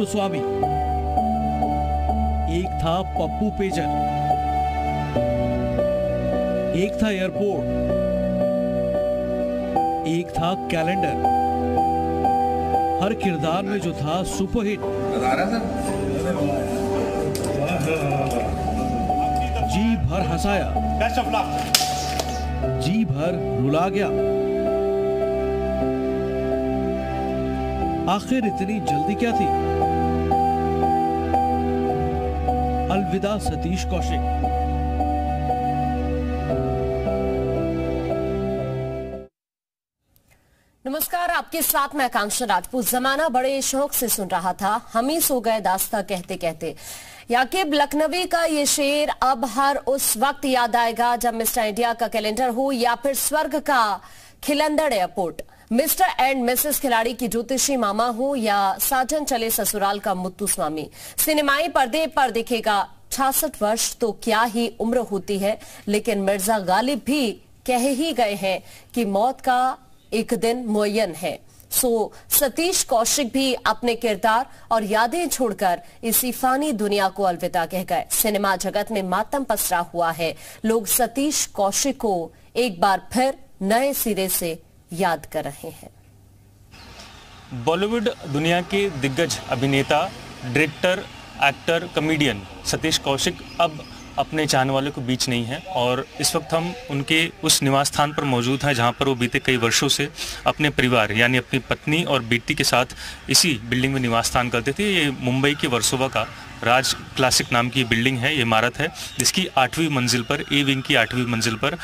मुत्तुस्वामी, एक था पप्पू पेजर, एक था एयरपोर्ट, एक था कैलेंडर। हर किरदार में जो था सुपरहिट। जी भर हंसाया, जी भर रुला गया। आखिर इतनी जल्दी क्या थी? अलविदा सतीश कौशिक। नमस्कार, आपके साथ मैं आकांक्षा राजपूत। जमाना बड़े शौक से सुन रहा था, हम ही सो गए दास्ता कहते कहते। याकिब लखनवी का ये शेर अब हर उस वक्त याद आएगा जब मिस्टर इंडिया का कैलेंडर हो या फिर स्वर्ग का खिलंदड़ एयरपोर्ट, मिस्टर एंड मिसेस खिलाड़ी की ज्योतिषी मामा हो या साजन चले ससुराल का मुत्तुस्वामी। सिनेमाई पर्दे पर दिखेगा 66 वर्ष तो क्या ही उम्र होती है, लेकिन मिर्जा गालिब भी कह ही गए हैं कि मौत का एक दिन मुअय्यन है। सो सतीश कौशिक भी अपने किरदार और यादें छोड़कर इसी फानी दुनिया को अलविदा कह गए। सिनेमा जगत में मातम पसरा हुआ है। लोग सतीश कौशिक को एक बार फिर नए सिरे से याद कर रहे हैं। बॉलीवुड दुनिया के दिग्गज अभिनेता, director, actor, comedian Satish Kaushik अब अपने चाहने वालों के बीच नहीं है और इस वक्त हम उनके उस निवास स्थान पर मौजूद हैं जहां पर वो बीते कई वर्षों से अपने परिवार यानी अपनी पत्नी और बेटी के साथ इसी बिल्डिंग में निवास स्थान करते थे। ये मुंबई के वर्सोवा का राज क्लासिक नाम की बिल्डिंग है, ये इमारत है जिसकी 8वीं मंजिल पर, ए विंग की 8वीं मंजिल पर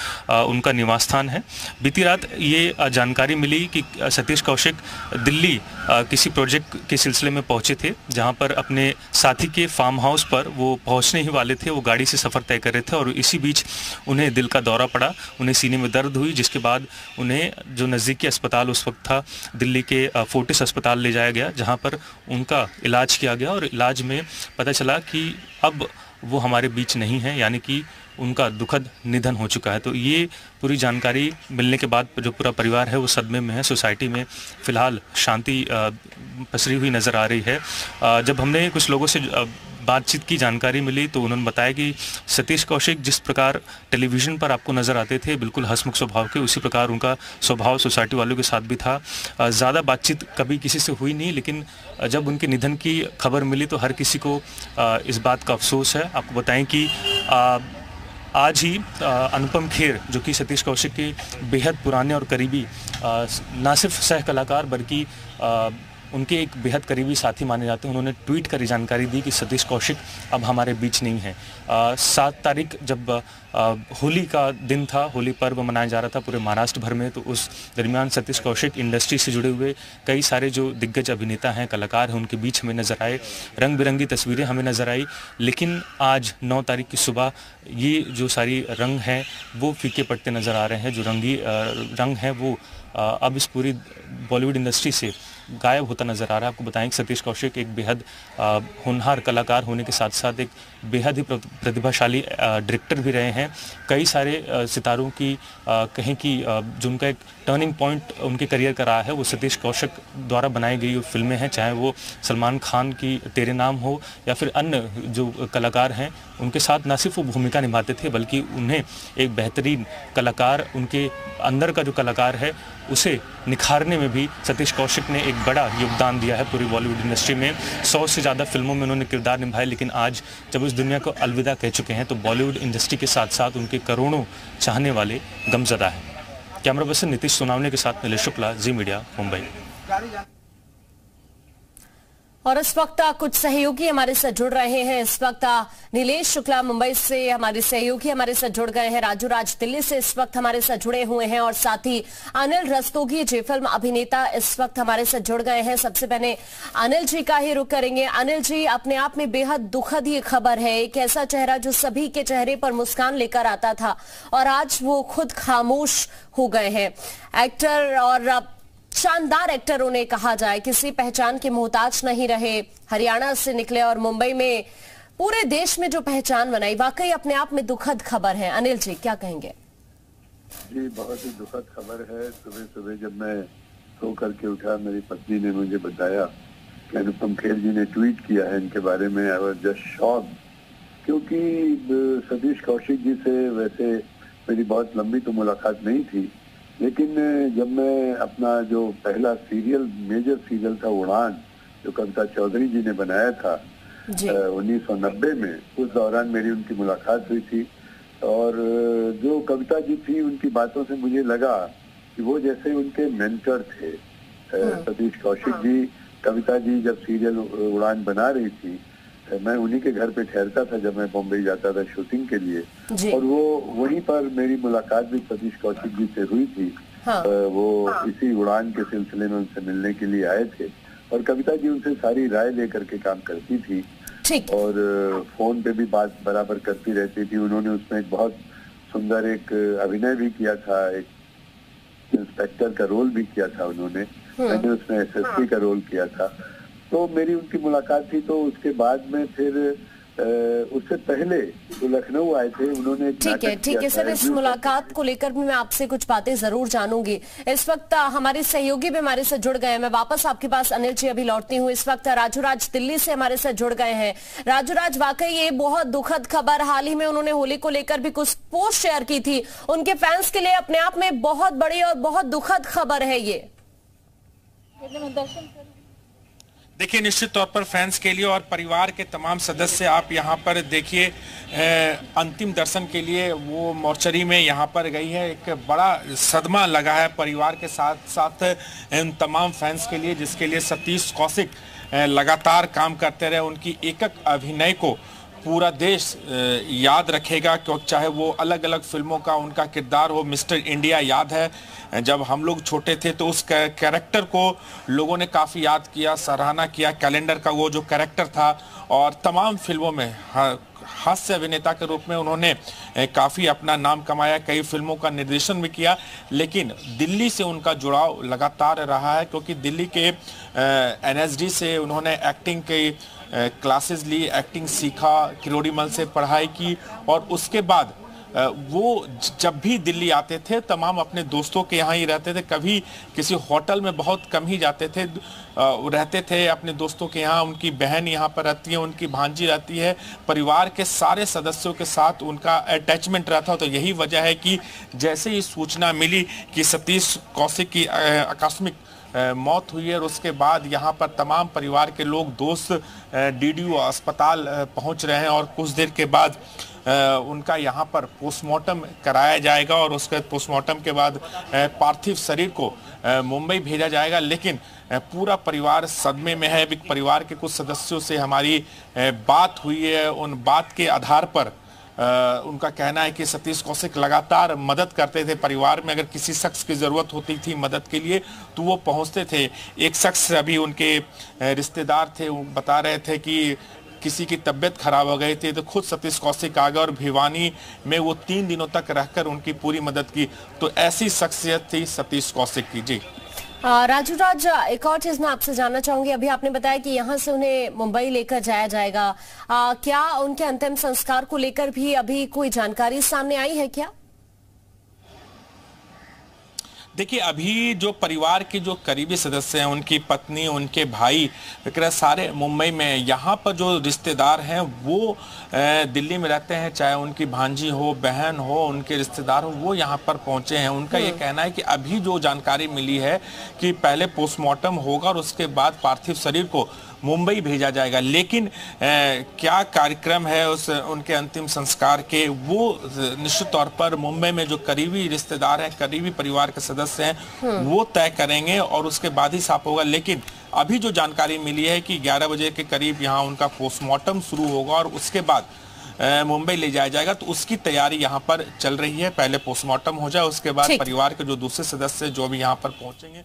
उनका निवास स्थान है। बीती रात ये जानकारी मिली कि सतीश कौशिक दिल्ली किसी प्रोजेक्ट के सिलसिले में पहुंचे थे, जहां पर अपने साथी के फार्म हाउस पर वो पहुंचने ही वाले थे। वो गाड़ी से सफ़र तय कर रहे थे और इसी बीच उन्हें दिल का दौरा पड़ा, उन्हें सीने में दर्द हुई, जिसके बाद उन्हें जो नज़दीकी अस्पताल उस वक्त था दिल्ली के फोर्टिस अस्पताल ले जाया गया, जहाँ पर उनका इलाज किया गया और इलाज में पता चला कि अब वो हमारे बीच नहीं है, यानी कि उनका दुखद निधन हो चुका है। तो ये पूरी जानकारी मिलने के बाद जो पूरा परिवार है वो सदमे में है। सोसाइटी में फ़िलहाल शांति पसरी हुई नज़र आ रही है। जब हमने कुछ लोगों से बातचीत की जानकारी मिली तो उन्होंने बताया कि सतीश कौशिक जिस प्रकार टेलीविज़न पर आपको नज़र आते थे बिल्कुल हंसमुख स्वभाव के, उसी प्रकार उनका स्वभाव सोसाइटी वालों के साथ भी था। ज़्यादा बातचीत कभी किसी से हुई नहीं, लेकिन जब उनके निधन की खबर मिली तो हर किसी को इस बात का अफसोस है। आपको बताएं कि आज ही अनुपम खेर, जो कि सतीश कौशिक के बेहद पुराने और करीबी ना सिर्फ सह कलाकार बल्कि उनके एक बेहद करीबी साथी माने जाते हैं, उन्होंने ट्वीट कर जानकारी दी कि सतीश कौशिक अब हमारे बीच नहीं है। 7 तारीख जब होली का दिन था, होली पर्व मनाया जा रहा था पूरे महाराष्ट्र भर में, तो उस दरमियान सतीश कौशिक इंडस्ट्री से जुड़े हुए कई सारे जो दिग्गज अभिनेता हैं, कलाकार हैं, उनके बीच हमें नज़र आए, रंग बिरंगी तस्वीरें हमें नज़र आई। लेकिन आज 9 तारीख की सुबह ये जो सारी रंग हैं वो फीके पड़ते नज़र आ रहे हैं। जो रंगी रंग हैं वो अब इस पूरी बॉलीवुड इंडस्ट्री से गायब होता नज़र आ रहा है। आपको बताएं कि सतीश कौशिक एक बेहद होनहार कलाकार होने के साथ साथ एक बेहद ही प्रतिभाशाली डायरेक्टर भी रहे हैं। कई सारे सितारों की कहें कि जो उनका एक टर्निंग पॉइंट उनके करियर का रहा है वो सतीश कौशिक द्वारा बनाई गई फिल्में हैं, चाहे वो सलमान खान की तेरे नाम हो या फिर अन्य जो कलाकार हैं उनके साथ ना सिर्फ वो भूमिका निभाते थे बल्कि उन्हें एक बेहतरीन कलाकार, उनके अंदर का जो कलाकार है उसे निखारने में भी सतीश कौशिक ने एक बड़ा योगदान दिया है पूरी बॉलीवुड इंडस्ट्री में। 100 से ज़्यादा फिल्मों में उन्होंने किरदार निभाए, लेकिन आज जब इस दुनिया को अलविदा कह चुके हैं तो बॉलीवुड इंडस्ट्री के साथ साथ उनके करोड़ों चाहने वाले गमज़दा हैं। कैमरा पर्सन नीतीश सोनावने के साथ नीलेश शुक्ला, जी मीडिया, मुंबई। और इस वक्त कुछ सहयोगी हमारे साथ जुड़ रहे हैं। इस वक्त नीलेश शुक्ला मुंबई से हमारे सहयोगी हमारे साथ जुड़ गए हैं, राजू राज दिल्ली से इस वक्त हमारे साथ जुड़े हुए हैं और साथ ही अनिल रस्तोगी जी फिल्म अभिनेता इस वक्त हमारे साथ जुड़ गए हैं। सबसे पहले अनिल जी का ही रुख करेंगे। अनिल जी, अपने आप में बेहद दुखद ये खबर है, एक ऐसा चेहरा जो सभी के चेहरे पर मुस्कान लेकर आता था और आज वो खुद खामोश हो गए हैं। एक्टर और शानदार एक्टर उन्हें कहा जाए, किसी पहचान के मोहताज नहीं रहे, हरियाणा से निकले और मुंबई में पूरे देश में जो पहचान बनाई, वाकई अपने आप में दुखद खबर है। अनिल जी क्या कहेंगे? जी, बहुत ही दुखद खबर है। सुबह सुबह जब मैं सो करके उठा, मेरी पत्नी ने मुझे बताया कि अनुपम खेर जी ने ट्वीट किया है इनके बारे में। आई वाज जस्ट शॉक्ड, क्योंकि सतीश कौशिक जी से वैसे मेरी बहुत लंबी तो मुलाकात नहीं थी, लेकिन जब मैं अपना जो पहला सीरियल, मेजर सीरियल था उड़ान, जो कविता चौधरी जी ने बनाया था 1990 में, उस दौरान मेरी उनकी मुलाकात हुई थी। और जो कविता जी थी, उनकी बातों से मुझे लगा कि वो जैसे उनके मेंटर थे। सतीश कौशिक जी, कविता जी जब सीरियल उड़ान बना रही थी, मैं उन्हीं के घर पे ठहरता था जब मैं बॉम्बे जाता था शूटिंग के लिए, और वो वहीं पर मेरी मुलाकात भी सतीश कौशिक जी से हुई थी। वो इसी उड़ान के सिलसिले में उनसे मिलने के लिए आए थे, और कविता जी उनसे सारी राय लेकर के काम करती थी, और फोन पे भी बात बराबर करती रहती थी। उन्होंने उसमें एक बहुत सुंदर एक अभिनय भी किया था, एक इंस्पेक्टर का रोल भी किया था उन्होंने, मैंने उसमें एसएसपी का रोल किया था। तो मेरी उनकी मुलाकात थी। तो उसके बाद में फिर उससे पहले जो लखनऊ आए थे, उन्होंने ठीक है सर, इस मुलाकात को लेकर भी मैं आपसे कुछ बातें जरूर जानूंगी। इस वक्त हमारे सहयोगी भी हमारे साथ जुड़ गए हैं। मैं वापस आपके पास अनिल जी अभी लौटती हूँ। इस वक्त राजू राज दिल्ली से हमारे साथ जुड़ गए हैं। राजू राज, वाकई ये बहुत दुखद खबर, हाल ही में उन्होंने होली को लेकर भी कुछ पोस्ट शेयर की थी, उनके फैंस के लिए अपने आप में बहुत बड़ी और बहुत दुखद खबर है ये। देखिए, निश्चित तौर पर फैंस के लिए और परिवार के तमाम सदस्य, आप यहाँ पर देखिए, अंतिम दर्शन के लिए वो मोर्चरी में यहाँ पर गई है। एक बड़ा सदमा लगा है परिवार के साथ साथ इन तमाम फैंस के लिए, जिसके लिए सतीश कौशिक लगातार काम करते रहे। उनकी एक एक अभिनय को पूरा देश याद रखेगा, क्योंकि चाहे वो अलग अलग फिल्मों का उनका किरदार हो। मिस्टर इंडिया याद है, जब हम लोग छोटे थे तो उस कैरेक्टर को लोगों ने काफ़ी याद किया, सराहना किया। कैलेंडर का वो जो कैरेक्टर था, और तमाम फिल्मों में हास्य अभिनेता के रूप में उन्होंने काफ़ी अपना नाम कमाया, कई फिल्मों का निर्देशन भी किया। लेकिन दिल्ली से उनका जुड़ाव लगातार रहा है, क्योंकि दिल्ली के एनएसडी से उन्होंने एक्टिंग के क्लासेस ली, एक्टिंग सीखा, किरोड़ीमल से पढ़ाई की, और उसके बाद वो जब भी दिल्ली आते थे तमाम अपने दोस्तों के यहाँ ही रहते थे। कभी किसी होटल में बहुत कम ही जाते थे, रहते थे अपने दोस्तों के यहाँ। उनकी बहन यहाँ पर रहती है, उनकी भांजी रहती है, परिवार के सारे सदस्यों के साथ उनका अटैचमेंट रहता। तो यही वजह है कि जैसे ही सूचना मिली कि सतीश कौशिक की आकस्मिक मौत हुई है, और उसके बाद यहाँ पर तमाम परिवार के लोग, दोस्त डीडीयू अस्पताल पहुँच रहे हैं, और कुछ देर के बाद उनका यहाँ पर पोस्टमार्टम कराया जाएगा, और उसके पोस्टमार्टम के बाद पार्थिव शरीर को मुंबई भेजा जाएगा। लेकिन पूरा परिवार सदमे में है। परिवार के कुछ सदस्यों से हमारी बात हुई है, उन बात के आधार पर उनका कहना है कि सतीश कौशिक लगातार मदद करते थे परिवार में। अगर किसी शख्स की ज़रूरत होती थी मदद के लिए तो वो पहुंचते थे। एक शख्स अभी उनके रिश्तेदार थे, वो बता रहे थे कि किसी की तबीयत खराब हो गई थी तो खुद सतीश कौशिक आ गए, और भिवानी में वो 3 दिनों तक रहकर उनकी पूरी मदद की। तो ऐसी शख्सियत थी सतीश कौशिक की। जी राजू राज, एक और चीज मैं आपसे जानना चाहूंगी। अभी आपने बताया कि यहाँ से उन्हें मुंबई लेकर जाया जाएगा, क्या उनके अंतिम संस्कार को लेकर भी अभी कोई जानकारी सामने आई है क्या? देखिए, अभी जो परिवार के जो करीबी सदस्य हैं, उनकी पत्नी, उनके भाई वगैरह सारे मुंबई में। यहाँ पर जो रिश्तेदार हैं वो दिल्ली में रहते हैं, चाहे उनकी भांजी हो, बहन हो, उनके रिश्तेदार हो, वो यहाँ पर पहुँचे हैं। उनका ये कहना है कि अभी जो जानकारी मिली है कि पहले पोस्टमार्टम होगा और उसके बाद पार्थिव शरीर को मुंबई भेजा जाएगा। लेकिन क्या कार्यक्रम है उनके अंतिम संस्कार के, वो निश्चित तौर पर मुंबई में जो करीबी रिश्तेदार हैं, करीबी परिवार के सदस्य हैं, वो तय करेंगे, और उसके बाद ही साफ होगा। लेकिन अभी जो जानकारी मिली है कि 11 बजे के करीब यहाँ उनका पोस्टमार्टम शुरू होगा, और उसके बाद मुंबई ले जाया जाएगा। तो उसकी तैयारी यहाँ पर चल रही है। पहले पोस्टमार्टम हो जाए, उसके बाद परिवार के जो दूसरे सदस्य जो भी यहाँ पर पहुंचेंगे